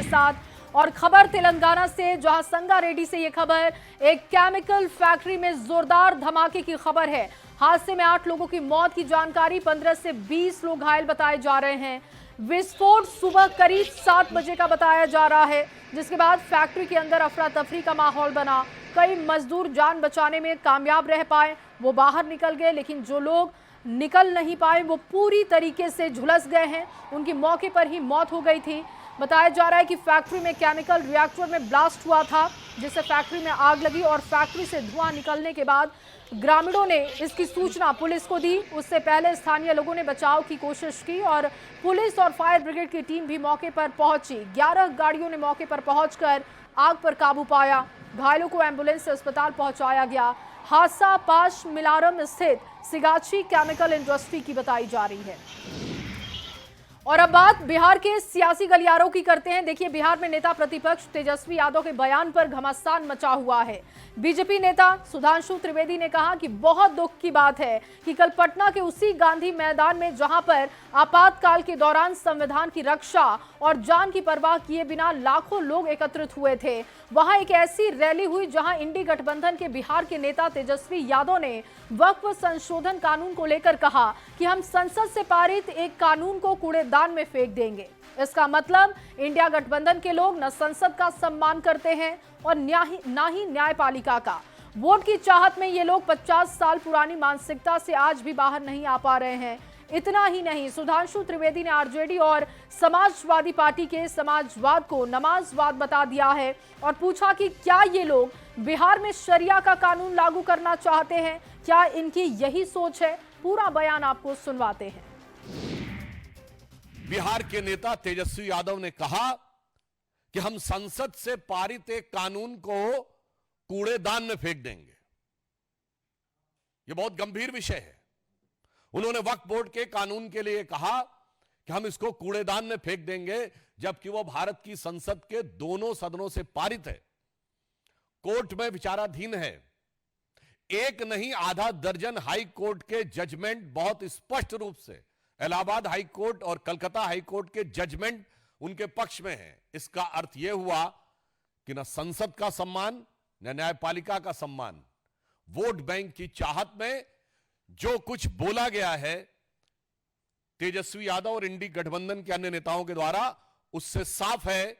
के साथ। और खबर तेलंगाना से, जहां संगारेड्डी से ये खबर, एक केमिकल फैक्ट्री में जोरदार धमाके की खबर है। हादसे में 8 लोगों की मौत की जानकारी, 15 से 20 लोग घायल बताए जा रहे हैं। विस्फोट सुबह करीब 7 बजे का बताया जा रहा है, जिसके बाद फैक्ट्री के अंदर अफरा तफरी का माहौल बना। कई मजदूर जान बचाने में कामयाब रह पाए, वो बाहर निकल गए, लेकिन जो लोग निकल नहीं पाए वो पूरी तरीके से झुलस गए हैं। उनकी मौके पर ही मौत हो गई थी। बताया जा रहा है कि फैक्ट्री में केमिकल रिएक्टर में ब्लास्ट हुआ था, जिससे फैक्ट्री में आग लगी और फैक्ट्री से धुआं निकलने के बाद ग्रामीणों ने इसकी सूचना पुलिस को दी। उससे पहले स्थानीय लोगों ने बचाव की कोशिश की और पुलिस और फायर ब्रिगेड की टीम भी मौके पर पहुंची। 11 गाड़ियों ने मौके पर पहुंचकर आग पर काबू पाया। घायलों को एम्बुलेंस से अस्पताल पहुंचाया गया। हादसा पाश मिलारम स्थित सिगाची केमिकल इंडस्ट्री की बताई जा रही है। और अब बात बिहार के सियासी गलियारों की करते हैं। देखिए, बिहार में नेता प्रतिपक्ष तेजस्वी यादव के बयान पर घमासान मचा हुआ है। बीजेपी नेता सुधांशु त्रिवेदी ने कहा कि बहुत दुख की बात है कि कल पटना के उसी गांधी मैदान में, जहां पर आपातकाल के दौरान संविधान की रक्षा और जान की परवाह किए बिना लाखों लोग एकत्रित हुए थे, वहां एक ऐसी रैली हुई जहां इंडी गठबंधन के बिहार के नेता तेजस्वी यादव ने वक्फ संशोधन कानून को लेकर कहा कि हम संसद से पारित एक कानून को कूड़ेदान में फेंक देंगे। इसका मतलब इंडिया गठबंधन के लोग न संसद का सम्मान करते हैं और ना ही न्यायपालिका का। वोट की चाहत में ये लोग 50 साल पुरानी मानसिकता से आज भी बाहर नहीं आ पा रहे हैं। इतना ही नहीं, सुधांशु त्रिवेदी ने आरजेडी और समाजवादी पार्टी के समाजवाद को नमाजवाद बता दिया है और पूछा कि क्या ये लोग बिहार में शरिया का कानून लागू करना चाहते हैं, क्या इनकी यही सोच है? पूरा बयान आपको सुनवाते हैं। बिहार के नेता तेजस्वी यादव ने कहा कि हम संसद से पारित एक कानून को कूड़ेदान में फेंक देंगे। यह बहुत गंभीर विषय है। उन्होंने वक्फ बोर्ड के कानून के लिए कहा कि हम इसको कूड़ेदान में फेंक देंगे, जबकि वो भारत की संसद के दोनों सदनों से पारित है, कोर्ट में विचाराधीन है। एक नहीं, आधा दर्जन हाई कोर्ट के जजमेंट बहुत स्पष्ट रूप से, इलाहाबाद हाई कोर्ट और कलकत्ता हाई कोर्ट के जजमेंट उनके पक्ष में है। इसका अर्थ यह हुआ कि न संसद का सम्मान न न्यायपालिका का सम्मान। वोट बैंक की चाहत में जो कुछ बोला गया है तेजस्वी यादव और इंडी गठबंधन के अन्य नेताओं के द्वारा, उससे साफ है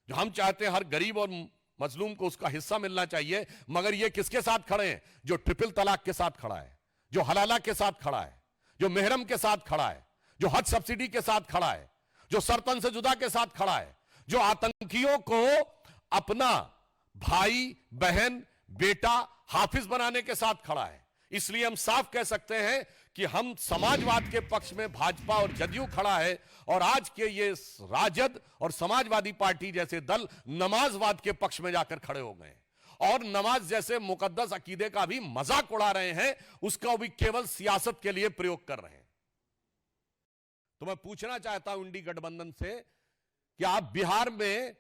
जो हम चाहते हैं हर गरीब और मजलूम को उसका हिस्सा मिलना चाहिए। मगर ये किसके साथ खड़े हैं? जो ट्रिपल तलाक के साथ खड़ा है, जो हलाला के साथ खड़ा है, जो मेहरम के साथ खड़ा है, जो हज सब्सिडी के साथ खड़ा है, जो सरतन से जुदा के साथ खड़ा है, जो आतंकियों को अपना भाई, बहन, बेटा, हाफिज बनाने के साथ खड़ा है। इसलिए हम साफ कह सकते हैं कि हम समाजवाद के पक्ष में भाजपा और जदयू खड़ा है, और आज के ये राजद और समाजवादी पार्टी जैसे दल नमाजवाद के पक्ष में जाकर खड़े हो गए और नमाज जैसे मुकद्दस अकीदे का भी मजाक उड़ा रहे हैं, उसका भी केवल सियासत के लिए प्रयोग कर रहे हैं। तो मैं पूछना चाहता हूं इंडी गठबंधन से कि आप बिहार में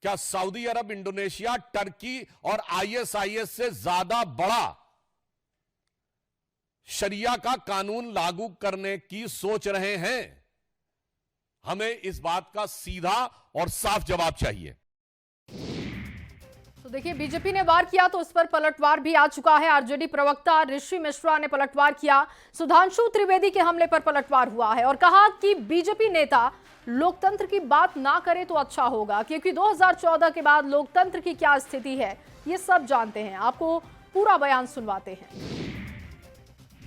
क्या सऊदी अरब, इंडोनेशिया, टर्की और आईएसआईएस से ज्यादा बड़ा शरिया का कानून लागू करने की सोच रहे हैं? हमें इस बात का सीधा और साफ जवाब चाहिए। तो देखिए, बीजेपी ने वार किया तो उस पर पलटवार भी आ चुका है। आरजेडी प्रवक्ता ऋषि मिश्रा ने पलटवार किया। सुधांशु त्रिवेदी के हमले पर पलटवार हुआ है और कहा कि बीजेपी नेता लोकतंत्र की बात ना करे तो अच्छा होगा, क्योंकि 2014 के बाद लोकतंत्र की क्या स्थिति है ये सब जानते हैं। आपको पूरा बयान सुनवाते हैं।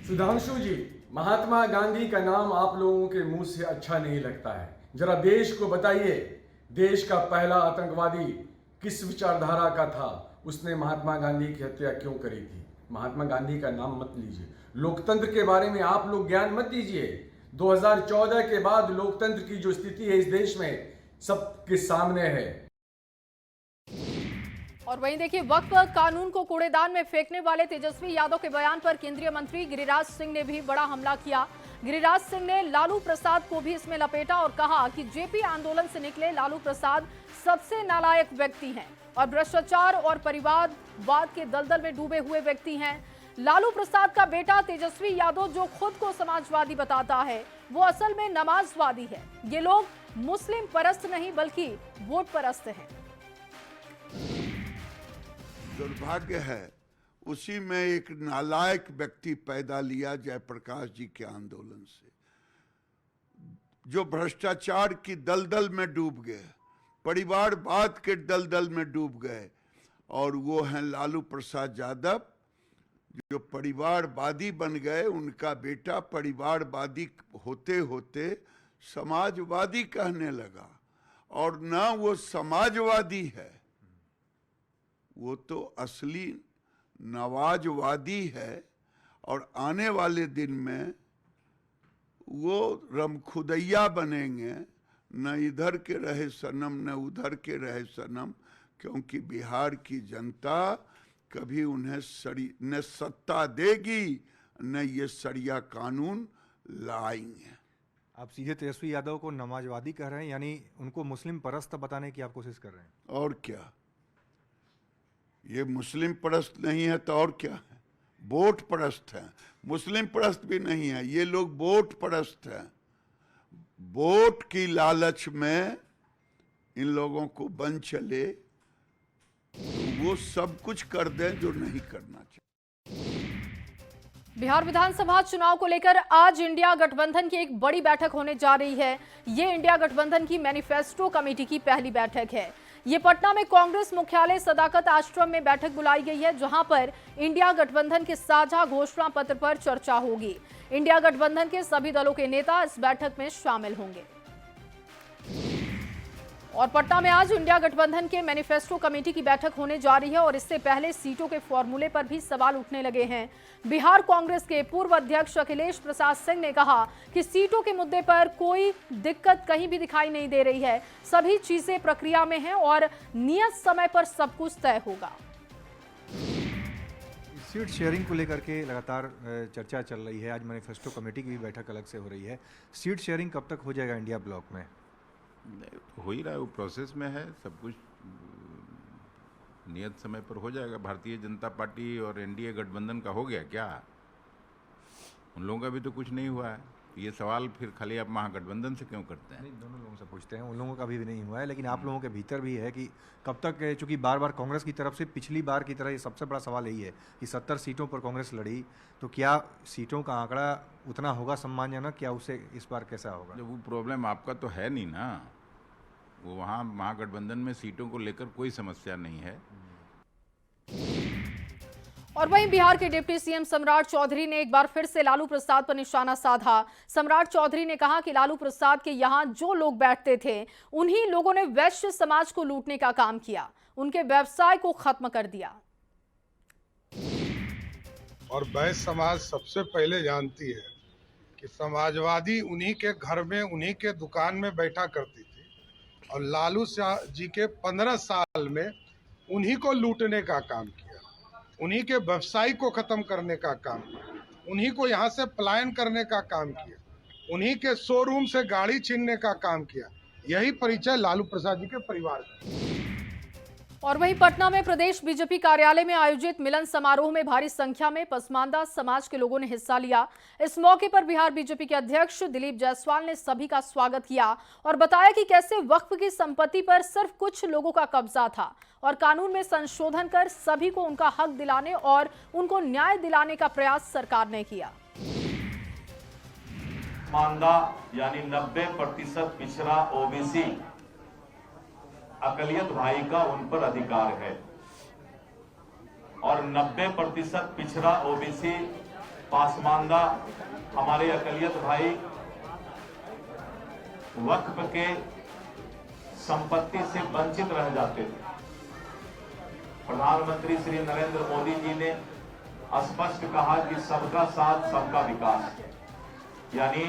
सुधांशु जी, महात्मा गांधी का नाम आप लोगों के मुंह से अच्छा नहीं लगता है। जरा देश को बताइए, देश का पहला आतंकवादी किस विचारधारा का था? उसने महात्मा गांधी की हत्या क्यों करी थी? महात्मा गांधी का नाम मत लीजिए। लोकतंत्र के बारे में आप लोग ज्ञान मत दीजिए। 2014 के बाद लोकतंत्र की जो स्थिति है इस देश में सबके सामने है। और वहीं देखिए, वक्फ कानून को कूड़ेदान में फेंकने वाले तेजस्वी यादव के बयान पर केंद्रीय मंत्री गिरिराज सिंह ने भी बड़ा हमला किया। गिरिराज सिंह ने लालू प्रसाद को भी इसमें लपेटा और कहा कि जेपी आंदोलन से निकले लालू प्रसाद सबसे नालायक व्यक्ति हैं और भ्रष्टाचार और परिवारवाद के दलदल में डूबे हुए व्यक्ति हैं। लालू प्रसाद का बेटा तेजस्वी यादव, जो खुद को समाजवादी बताता है, वो असल में नमाजवादी है। ये लोग मुस्लिम परस्त नहीं बल्कि वोट परस्त हैं। दुर्भाग्य है उसी में एक नालायक व्यक्ति पैदा लिया जयप्रकाश जी के आंदोलन से, जो भ्रष्टाचार की दलदल में डूब गए, परिवारवाद के दलदल में डूब गए, और वो हैं लालू प्रसाद यादव, जो परिवारवादी बन गए। उनका बेटा परिवारवादी होते होते समाजवादी कहने लगा, और ना वो समाजवादी है, वो तो असली नवाजवादी है। और आने वाले दिन में वो रमखुदैया बनेंगे, न इधर के रहे सनम न उधर के रहे सनम, क्योंकि बिहार की जनता कभी उन्हें न सत्ता देगी न ये सरिया कानून लाएंगे। आप सीधे तेजस्वी यादव को नमाजवादी कह रहे हैं, यानी उनको मुस्लिम परस्त बताने की आप कोशिश कर रहे हैं। और क्या, ये मुस्लिम परस्त नहीं है तो और क्या है? वोट परस्त है। मुस्लिम परस्त भी नहीं है, ये लोग वोट परस्त हैं। वोट की लालच में इन लोगों को बन चले तो वो सब कुछ कर दें जो नहीं करना चाहिए। बिहार विधानसभा चुनाव को लेकर आज इंडिया गठबंधन की एक बड़ी बैठक होने जा रही है। ये इंडिया गठबंधन की मैनिफेस्टो कमेटी की पहली बैठक है। ये पटना में कांग्रेस मुख्यालय सदाकत आश्रम में बैठक बुलाई गई है, जहां पर इंडिया गठबंधन के साझा घोषणा पत्र पर चर्चा होगी। इंडिया गठबंधन के सभी दलों के नेता इस बैठक में शामिल होंगे। और पटना में आज इंडिया गठबंधन के मैनिफेस्टो कमेटी की बैठक होने जा रही है और इससे पहले सीटों के फॉर्मूले पर भी सवाल उठने लगे हैं। बिहार कांग्रेस के पूर्व अध्यक्ष अखिलेश प्रसाद सिंह ने कहा कि सीटों के मुद्दे पर कोई दिक्कत कहीं भी दिखाई नहीं दे रही है, सभी चीजें प्रक्रिया में हैं और नियत समय पर सब कुछ तय होगा। सीट शेयरिंग को लेकर के लगातार चर्चा चल रही है। आज मैनिफेस्टो कमेटी की भी बैठक अलग से हो रही है। सीट शेयरिंग कब तक हो जाएगा इंडिया ब्लॉक में? हो ही रहा है, वो प्रोसेस में है, सब कुछ नियत समय पर हो जाएगा। भारतीय जनता पार्टी और एनडीए गठबंधन का हो गया क्या? उन लोगों का भी तो कुछ नहीं हुआ है। ये सवाल फिर खाली आप महागठबंधन से क्यों करते हैं? नहीं, दोनों लोगों से पूछते हैं। उन लोगों का भी नहीं हुआ है, लेकिन आप लोगों के भीतर भी है कि कब तक, चूंकि बार बार कांग्रेस की तरफ से पिछली बार की तरह ये सबसे बड़ा सवाल यही है कि 70 सीटों पर कांग्रेस लड़ी, तो क्या सीटों का आंकड़ा उतना होगा सम्मानजनक, क्या उसे इस बार कैसा होगा? जब वो प्रॉब्लम आपका तो है नहीं ना, वो वहाँ महागठबंधन में सीटों को लेकर कोई समस्या नहीं है। और वहीं बिहार के डिप्टी सीएम सम्राट चौधरी ने एक बार फिर से लालू प्रसाद पर निशाना साधा। सम्राट चौधरी ने कहा कि लालू प्रसाद के यहां जो लोग बैठते थे उन्हीं लोगों ने वैश्य समाज को लूटने का काम किया, उनके व्यवसाय को खत्म कर दिया। और वैश्य समाज सबसे पहले जानती है कि समाजवादी उन्हीं के घर में, उन्हीं के दुकान में बैठा करती थी, और लालू जी के 15 साल में उन्हीं को लूटने का काम किया, उन्हीं के व्यवसाय को खत्म करने का काम किया, उन्हीं को यहाँ से पलायन करने का काम किया, उन्हीं के शोरूम से गाड़ी छीनने का काम किया। यही परिचय लालू प्रसाद जी के परिवार का। और वहीं पटना में प्रदेश बीजेपी कार्यालय में आयोजित मिलन समारोह में भारी संख्या में पसमानदा समाज के लोगों ने हिस्सा लिया। इस मौके पर बिहार बीजेपी के अध्यक्ष दिलीप जायसवाल ने सभी का स्वागत किया और बताया कि कैसे वक्फ की संपत्ति पर सिर्फ कुछ लोगों का कब्जा था और कानून में संशोधन कर सभी को उनका हक दिलाने और उनको न्याय दिलाने का प्रयास सरकार ने किया। मानदा यानी 90% पिछड़ा ओबीसी अकलियत भाई का उन पर अधिकार है, और 90% पिछड़ा ओबीसी पासमानदा हमारे अकलियत भाई वक्फ के संपत्ति से वंचित रह जाते थे। प्रधानमंत्री श्री नरेंद्र मोदी जी ने स्पष्ट कहा कि सबका साथ सबका विकास, यानी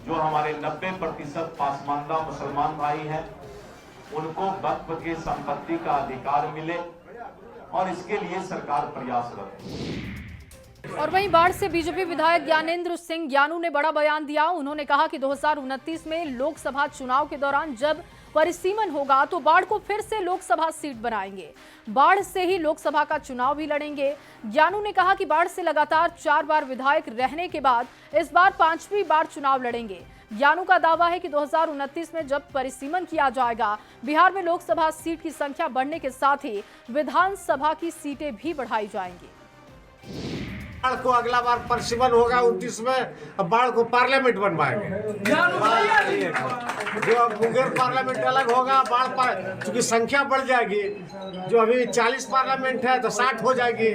जो हमारे 90% पासमानदा मुसलमान भाई हैं उनको वक्फ के संपत्ति का अधिकार मिले, और इसके लिए सरकार प्रयासरत है। और वहीं बाढ़ से बीजेपी विधायक ज्ञानेंद्र सिंह ज्ञानू ने बड़ा बयान दिया। उन्होंने कहा कि 2029 में लोकसभा चुनाव के दौरान जब परिसीमन होगा तो बाढ़ को फिर से लोकसभा सीट बनाएंगे, बाढ़ से ही लोकसभा का चुनाव भी लड़ेंगे। ज्ञानू ने कहा कि बाढ़ से लगातार 4 बार विधायक रहने के बाद इस बार 5वीं बार चुनाव लड़ेंगे। यानू का दावा है कि 2029 में जब परिसीमन किया जाएगा, बिहार में लोकसभा सीट की संख्या बढ़ने के साथ ही विधानसभा की सीटें भी बढ़ाई जाएंगी। बाढ़ को अगला बार परिसीमन होगा 29 में, बाढ़ को पार्लियामेंट बनवाएंगे। जो अब मुंगेर पार्लियामेंट अलग होगा, बाढ़ पर चूंकि संख्या बढ़ जाएगी, जो अभी 40 पार्लियामेंट है तो 60 हो जाएगी।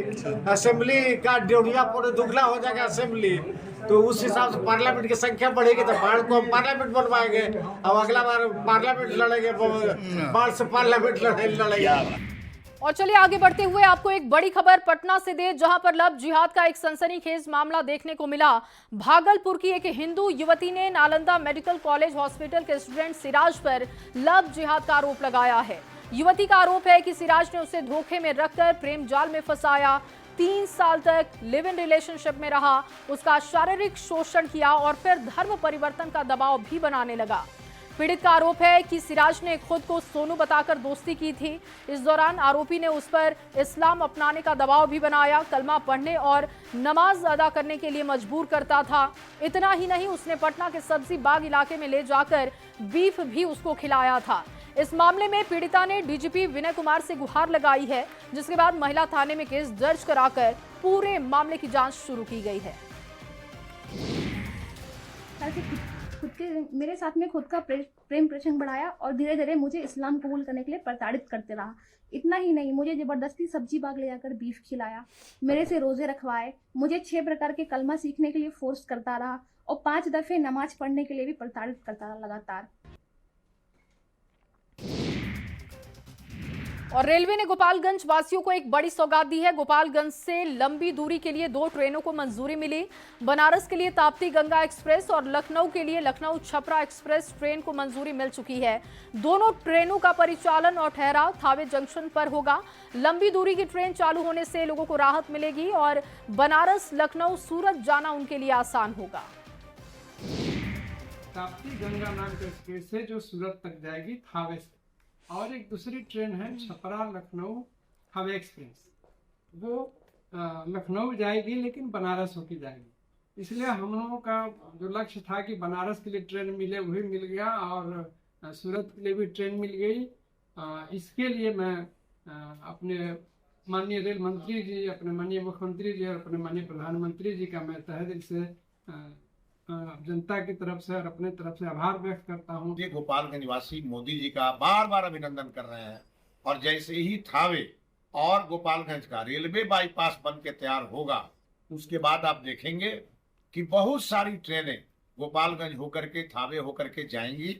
असेंबली का ड्योढ़िया पूरे दुगला हो जाएगा असेंबली, तो उस हिसाब से पार्लियामेंट की संख्या बढ़ेगी तो बाढ़ को हम पार्लियामेंट बनवाएंगे। अब अगला बार पार्लियामेंट लड़ेंगे, बाढ़ से पार्लियामेंट लड़ेंगे। और चलिए आगे बढ़ते हुए आपको एक बड़ी खबर पटना से दे, जहां पर लव जिहाद का एक सनसनीखेज मामला देखने को मिला। भागलपुर की एक हिंदू युवती ने नालंदा मेडिकल कॉलेज हॉस्पिटल के स्टूडेंट सिराज पर लव जिहाद का आरोप लगाया है। युवती का आरोप है कि सिराज ने उसे धोखे में रखकर प्रेम जाल में फंसाया, 3 साल तक लिव इन रिलेशनशिप में रहा, उसका शारीरिक शोषण किया और फिर धर्म परिवर्तन का दबाव भी बनाने लगा। पीड़ित का आरोप है कि सिराज ने खुद को सोनू बताकर दोस्ती की थी। इस दौरान आरोपी ने उस पर इस्लाम अपनाने का दबाव भी बनाया, कलमा पढ़ने और नमाज अदा करने के लिए मजबूर करता था। इतना ही नहीं, उसने पटना के सब्जी बाग इलाके में ले जाकर बीफ भी उसको खिलाया था। इस मामले में पीड़िता ने डीजीपी विनय कुमार से गुहार लगाई है, जिसके बाद महिला थाने में केस दर्ज कराकर पूरे मामले की जांच शुरू की गई है। खुद के मेरे साथ में खुद का प्रेम प्रसंग बढ़ाया और धीरे धीरे मुझे इस्लाम कबूल करने के लिए प्रताड़ित करते रहा। इतना ही नहीं, मुझे जबरदस्ती सब्जी बाग ले जाकर बीफ खिलाया, मेरे से रोजे रखवाए, मुझे 6 प्रकार के कलमा सीखने के लिए फोर्स करता रहा और 5 दफे नमाज पढ़ने के लिए भी प्रताड़ित करता रहा लगातार। और रेलवे ने गोपालगंज वासियों को एक बड़ी सौगात दी है। गोपालगंज से लंबी दूरी के लिए 2 ट्रेनों को मंजूरी मिली। बनारस के लिए ताप्ती गंगा एक्सप्रेस और लखनऊ के लिए लखनऊ छपरा एक्सप्रेस ट्रेन को मंजूरी मिल चुकी है। दोनों ट्रेनों का परिचालन और ठहराव थावे जंक्शन पर होगा। लंबी दूरी की ट्रेन चालू होने से लोगों को राहत मिलेगी और बनारस, लखनऊ, सूरत जाना उनके लिए आसान होगा। ताप्ती गंगा नाम के एक्सप्रेस से जो सूरत तक जाएगी थावे से, और एक दूसरी ट्रेन है छपरा लखनऊ हवे एक्सप्रेस, वो लखनऊ जाएगी लेकिन बनारस होकर जाएगी। इसलिए हम लोगों का जो लक्ष्य था कि बनारस के लिए ट्रेन मिले वही मिल गया और सूरत के लिए भी ट्रेन मिल गई। इसके लिए मैं अपने माननीय रेल मंत्री जी, अपने माननीय मुख्यमंत्री जी और अपने माननीय प्रधानमंत्री जी का मैं तहे दिल से जनता की तरफ से और अपने तरफ से आभार व्यक्त करता हूँ। ये गोपालगंज वासी मोदी जी का बार बार अभिनंदन कर रहे हैं और जैसे ही थावे और गोपालगंज का रेलवे बाईपास बन के तैयार होगा, उसके बाद आप देखेंगे कि बहुत सारी ट्रेनें गोपालगंज होकर के थावे होकर के जाएंगी।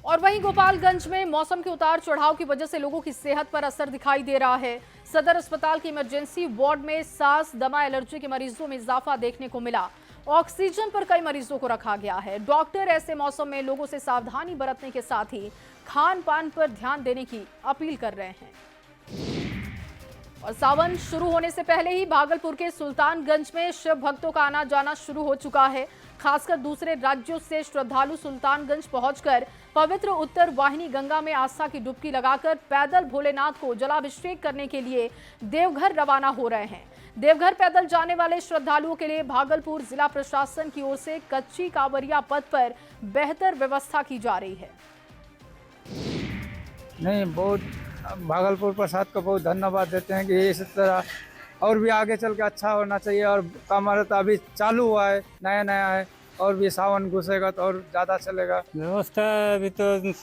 और वहीं गोपालगंज में मौसम के उतार चढ़ाव की वजह से लोगों की सेहत पर असर दिखाई दे रहा है। सदर अस्पताल की इमरजेंसी वार्ड में सांस, दमा, एलर्जी के मरीजों में इजाफा देखने को मिला। ऑक्सीजन पर कई मरीजों को रखा गया है। डॉक्टर ऐसे मौसम में लोगों से सावधानी बरतने के साथ ही खान पान पर ध्यान देने की अपील कर रहे हैं। और सावन शुरू होने से पहले ही भागलपुर के सुल्तानगंज में शिव भक्तों का आना जाना शुरू हो चुका है। खासकर दूसरे राज्यों से श्रद्धालु सुल्तानगंज पहुंचकर पवित्र उत्तर वाहिनी गंगा में आस्था की डुबकी लगाकर पैदल भोलेनाथ को जलाभिषेक करने के लिए देवघर रवाना हो रहे हैं। देवघर पैदल जाने वाले श्रद्धालुओं के लिए भागलपुर जिला प्रशासन की ओर से कच्ची कांवरिया पथ पर बेहतर व्यवस्था की जा रही है। नहीं, बहुत भागलपुर प्रसाद को बहुत धन्यवाद देते हैं कि इस तरह और भी आगे चल के अच्छा होना चाहिए। और कमर तो अभी चालू हुआ है, नया नया है, और भी सावन घुसेगा तो और ज़्यादा चलेगा। व्यवस्था अभी तो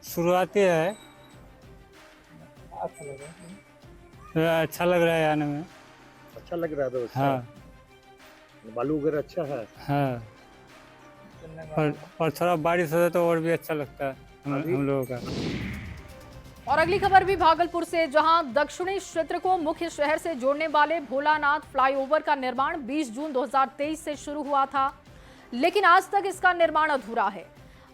शुरुआती है, अच्छा लग रहा है आने में। अच्छा लग रहा है व्यवस्था? हाँ, बालू वगैरह अच्छा है। हाँ, और थोड़ा बारिश हो जाए तो और भी अच्छा लगता है हम लोगों का। और अगली खबर भी भागलपुर से, जहां दक्षिणी क्षेत्र को मुख्य शहर से जोड़ने वाले भोलानाथ फ्लाईओवर का निर्माण 20 जून 2023 से शुरू हुआ था, लेकिन आज तक इसका निर्माण अधूरा है।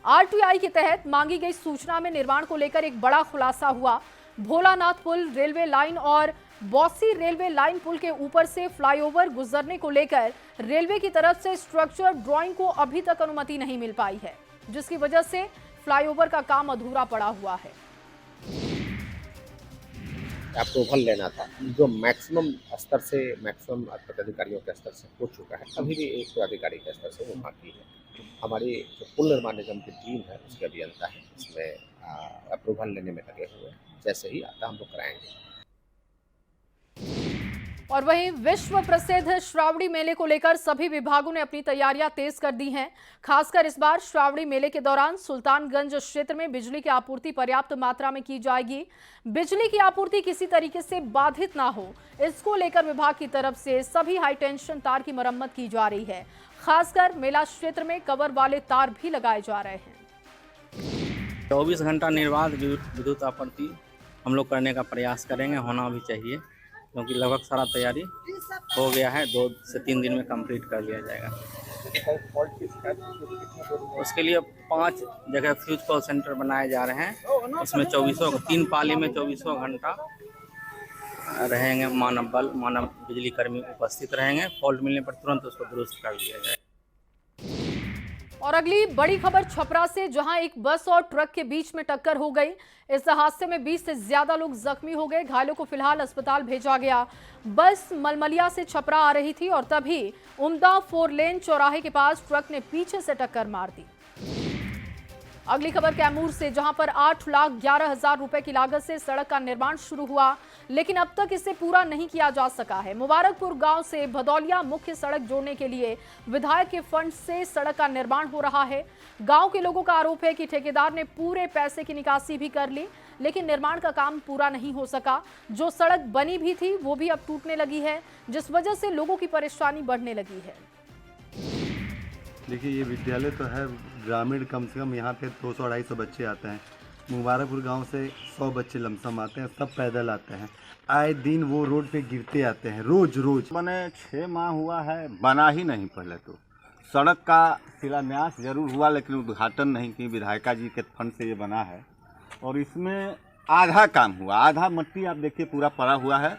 आरटीआई के तहत मांगी गई सूचना में निर्माण को लेकर एक बड़ा खुलासा हुआ। भोलानाथ पुल, रेलवे लाइन और बौसी रेलवे लाइन पुल के ऊपर से फ्लाईओवर गुजरने को लेकर रेलवे की तरफ से स्ट्रक्चर ड्राइंग को अभी तक अनुमति नहीं मिल पाई है, जिसकी वजह से फ्लाईओवर का काम अधूरा पड़ा हुआ है। अप्रूवल लेना था जो मैक्सिमम स्तर से, मैक्सिमम पदाधिकारियों के स्तर से हो चुका है, अभी भी एक अधिकारी के स्तर से वो बाकी है। हमारी जो पुल निर्माण निगम की टीम है उसके अभियंता है, इसमें अप्रूवल लेने में लगे हुए हैं। जैसे ही आता हम लोग कराएंगे। और वहीं विश्व प्रसिद्ध श्रावणी मेले को लेकर सभी विभागों ने अपनी तैयारियां तेज कर दी हैं। खासकर इस बार श्रावणी मेले के दौरान सुल्तानगंज क्षेत्र में बिजली की आपूर्ति पर्याप्त मात्रा में की जाएगी। बिजली की आपूर्ति किसी तरीके से बाधित ना हो, इसको लेकर विभाग की तरफ से सभी हाई टेंशन तार की मरम्मत की जा रही है। खासकर मेला क्षेत्र में कवर वाले तार भी लगाए जा रहे हैं। 24 घंटा निर्बाध विद्युत आपूर्ति हम लोग करने का प्रयास करेंगे, होना भी चाहिए, क्योंकि लगभग सारा तैयारी हो गया है। 2 से 3 दिन में कंप्लीट कर लिया जाएगा। उसके लिए 5 जगह फ्यूज कॉल सेंटर बनाए जा रहे हैं। उसमें 3 पाली में 24 घंटा रहेंगे, मानव बिजली कर्मी उपस्थित रहेंगे। फॉल्ट मिलने पर तुरंत उसको दुरुस्त कर दिया जाएगा। और अगली बड़ी खबर छपरा से, जहां एक बस और ट्रक के बीच में टक्कर हो गई। इस हादसे में 20 से ज्यादा लोग जख्मी हो गए। घायलों को फिलहाल अस्पताल भेजा गया। बस मलमलिया से छपरा आ रही थी और तभी उम्दा 4 लेन चौराहे के पास ट्रक ने पीछे से टक्कर मार दी। अगली खबर कैमूर से, जहां पर 8,11,000 रुपए की लागत से सड़क का निर्माण शुरू हुआ, लेकिन अब तक इसे पूरा नहीं किया जा सका है। मुबारकपुर गांव से भदौलिया मुख्य सड़क जोड़ने के लिए विधायक के फंड से सड़क का निर्माण हो रहा है। गांव के लोगों का आरोप है कि ठेकेदार ने पूरे पैसे की निकासी भी कर ली, लेकिन निर्माण का काम पूरा नहीं हो सका। जो सड़क बनी भी थी वो भी अब टूटने लगी है, जिस वजह से लोगों की परेशानी बढ़ने लगी है। देखिए, ये विद्यालय तो है ग्रामीण, कम से कम यहाँ पे 200-250 बच्चे आते हैं। मुबारकपुर गांव से 100 बच्चे लमसम आते हैं, सब पैदल आते हैं। आए दिन वो रोड पे गिरते आते हैं, रोज। मैंने 6 माह हुआ है, बना ही नहीं। पहले तो सड़क का शिलान्यास जरूर हुआ, लेकिन उद्घाटन नहीं की। विधायिका जी के फंड से ये बना है और इसमें आधा काम हुआ, आधा मट्टी आप देखिए पूरा पड़ा हुआ है।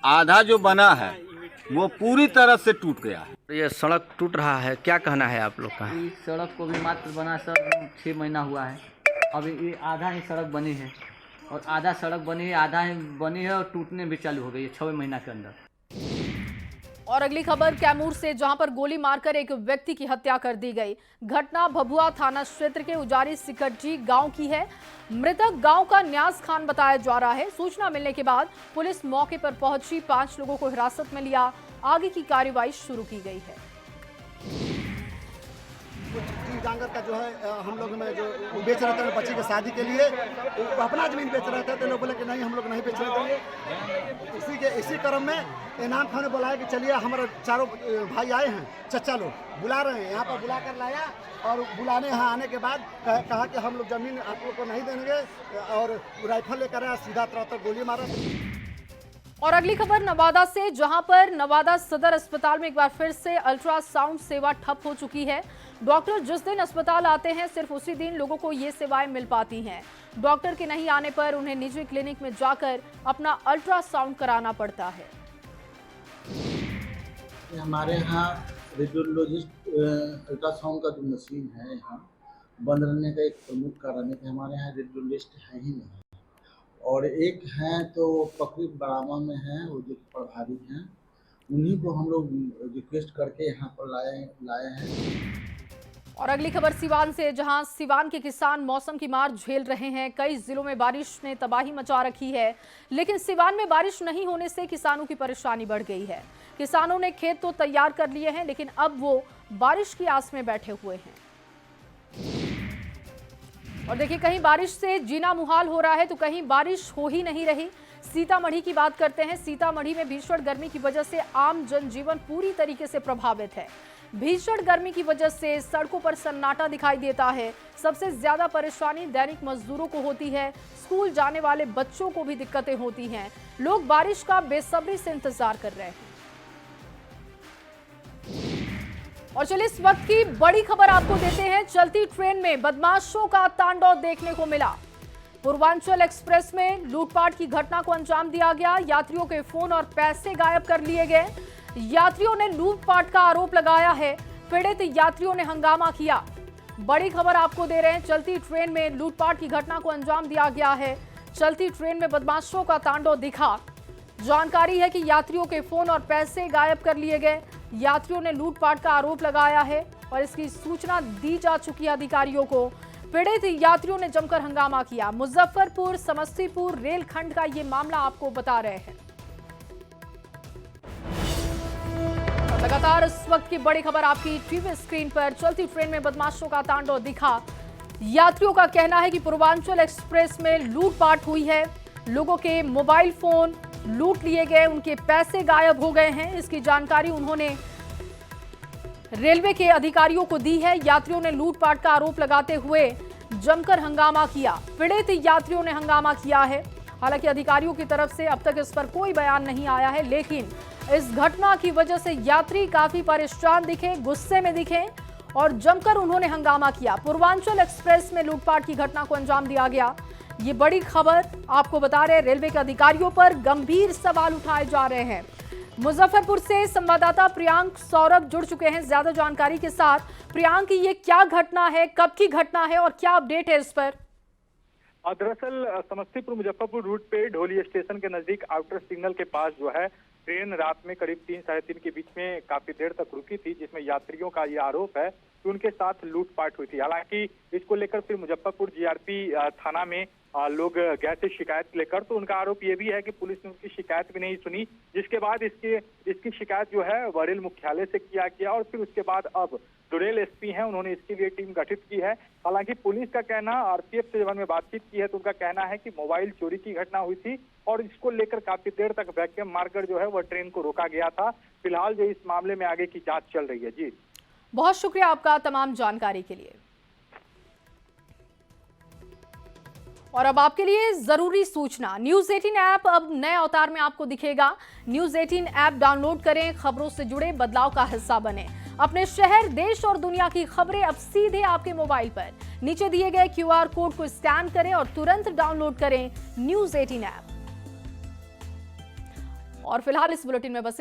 आधा जो बना है वो पूरी तरह से टूट गया है। ये सड़क टूट रहा है, क्या कहना है आप लोग का? इस सड़क को भी मात्र बना सर 6 महीना हुआ है। अभी ये आधा ही सड़क बनी है और आधा सड़क बनी है, आधा ही बनी है और टूटने भी चालू हो गई है 6 महीना के अंदर। और अगली खबर कैमूर से, जहां पर गोली मारकर एक व्यक्ति की हत्या कर दी गई। घटना भभुआ थाना क्षेत्र के उजारी सिकटजी गांव की है। मृतक गांव का न्याज खान बताया जा रहा है। सूचना मिलने के बाद पुलिस मौके पर पहुंची, 5 लोगों को हिरासत में लिया। आगे की कार्रवाई शुरू की गई है। डांगर का जो है हम लोग में जो बेच रहे थे बच्ची की शादी के लिए, वो अपना जमीन बेच रहे थे, तो लोग बोले कि नहीं, हम लोग नहीं बेच रहे थे। इसी क्रम में इनाम खान ने बुलाया कि चलिए, हमारे चारों भाई आए हैं, चचा लोग बुला रहे हैं, यहाँ पर बुला कर लाया। और बुलाने यहाँ आने के बाद कहा कि हम लोग जमीन आप लोग को नहीं देंगे, और राइफल लेकर आया, सीधा तरह गोली मारा। और अगली खबर नवादा से, जहां पर नवादा सदर अस्पताल में एक बार फिर से अल्ट्रासाउंड सेवा ठप हो चुकी है। डॉक्टर जिस दिन अस्पताल आते हैं, सिर्फ उसी दिन लोगों को ये सेवाएं मिल पाती हैं। डॉक्टर के नहीं आने पर उन्हें निजी क्लिनिक में जाकर अपना अल्ट्रासाउंड कराना पड़ता है। हमारे यहाँ रेडियोलॉजिस्ट अल्ट्रासाउंड का जो मशीन है यहाँ बंद रहने का एक प्रमुख कारण है कि हमारे यहाँ रेडियोलॉजिस्ट है ही नहीं। और एक हैं तो पकड़ी बड़ामा में हैं, वो जो प्रभारी हैं, उन्हीं को हम लोग रिक्वेस्ट करके यहाँ पर लाए हैं। और अगली खबर सिवान से, जहां सिवान के किसान मौसम की मार झेल रहे हैं। कई जिलों में बारिश ने तबाही मचा रखी है, लेकिन सिवान में बारिश नहीं होने से किसानों की परेशानी बढ़ गई है। किसानों ने खेत तो तैयार कर लिए हैं, लेकिन अब वो बारिश की आस में बैठे हुए हैं। और देखिए, कहीं बारिश से जीना मुहाल हो रहा है तो कहीं बारिश हो ही नहीं रही। सीतामढ़ी की बात करते हैं। सीतामढ़ी में भीषण गर्मी की वजह से आम जनजीवन पूरी तरीके से प्रभावित है। भीषण गर्मी की वजह से सड़कों पर सन्नाटा दिखाई देता है। सबसे ज्यादा परेशानी दैनिक मजदूरों को होती है। स्कूल जाने वाले बच्चों को भी दिक्कतें होती हैं। लोग बारिश का बेसब्री से इंतजार कर रहे हैं। और चलिए, इस वक्त की बड़ी खबर आपको देते हैं। चलती ट्रेन में बदमाशों का तांडव देखने को मिला। पूर्वांचल एक्सप्रेस में लूटपाट की घटना को अंजाम दिया गया। यात्रियों के फोन और पैसे गायब कर लिए गए। यात्रियों ने लूटपाट का आरोप लगाया है। पीड़ित यात्रियों ने हंगामा किया। बड़ी खबर आपको दे रहे हैं। चलती ट्रेन में लूटपाट की घटना को अंजाम दिया गया है। चलती ट्रेन में बदमाशों का तांडव दिखा। जानकारी है कि यात्रियों के फोन और पैसे गायब कर लिए गए। यात्रियों ने लूटपाट का आरोप लगाया है। और इसकी सूचना दी जा चुकी है अधिकारियों को। पीड़ित यात्रियों ने जमकर हंगामा किया। मुजफ्फरपुर समस्तीपुर रेलखंड का ये मामला आपको बता रहे हैं। लगातार इस वक्त की बड़ी खबर आपकी टीवी स्क्रीन पर। चलती ट्रेन में बदमाशों का तांडव दिखा। यात्रियों का कहना है कि पूर्वांचल एक्सप्रेस में लूटपाट हुई है। लोगों के मोबाइल फोन लूट लिए गए, उनके पैसे गायब हो गए हैं। इसकी जानकारी उन्होंने रेलवे के अधिकारियों को दी है। यात्रियों ने लूटपाट का आरोप लगाते हुए जमकर हंगामा किया। पीड़ित यात्रियों ने हंगामा किया है। हालांकि अधिकारियों की तरफ से अब तक इस पर कोई बयान नहीं आया है, लेकिन इस घटना की वजह से यात्री काफी परेशान दिखे, गुस्से में दिखे और जमकर उन्होंने हंगामा किया। पूर्वांचल एक्सप्रेस में लूटपाट की घटना को अंजाम दिया गया। ये बड़ी खबर आपको बता रहे हैं। रेलवे के अधिकारियों पर गंभीर सवाल उठाए जा रहे हैं। मुजफ्फरपुर से संवाददाता प्रियांक सौरभ जुड़ चुके हैं ज्यादा जानकारी के साथ। प्रियांक, ये क्या घटना है, कब की घटना है और क्या अपडेट है इस पर? दरअसल समस्तीपुर मुजफ्फरपुर रूट पे ढोली स्टेशन के नजदीक आउटर सिग्नल के पास जो है ट्रेन रात में करीब 3 साढ़े 3 के बीच में काफी देर तक रुकी थी, जिसमें यात्रियों का ये आरोप है कि उनके साथ लूटपाट हुई थी। हालांकि इसको लेकर फिर मुजफ्फरपुर जीआरपी थाना में लोग गए थे शिकायत लेकर, तो उनका आरोप ये भी है कि पुलिस ने उनकी शिकायत भी नहीं सुनी, जिसके बाद इसकी शिकायत जो है रेल मुख्यालय से किया गया और फिर उसके बाद अब जो रेल एसपी हैं उन्होंने इसके लिए टीम गठित की है। हालांकि पुलिस का कहना, आरपीएफ से जब हमने बातचीत की है तो उनका कहना है कि मोबाइल चोरी की घटना हुई थी और इसको लेकर काफी देर तक वैक्यूम मारकर जो है वह ट्रेन को रोका गया था। फिलहाल जो इस मामले में आगे की जांच चल रही है। जी, बहुत शुक्रिया आपका तमाम जानकारी के लिए। और अब आपके लिए जरूरी सूचना, न्यूज 18 ऐप अब नए अवतार में आपको दिखेगा। न्यूज 18 ऐप डाउनलोड करें, खबरों से जुड़े बदलाव का हिस्सा बने। अपने शहर, देश और दुनिया की खबरें अब सीधे आपके मोबाइल पर। नीचे दिए गए QR कोड को स्कैन करें और तुरंत डाउनलोड करें न्यूज 18 ऐप। और फिलहाल इस बुलेटिन में बस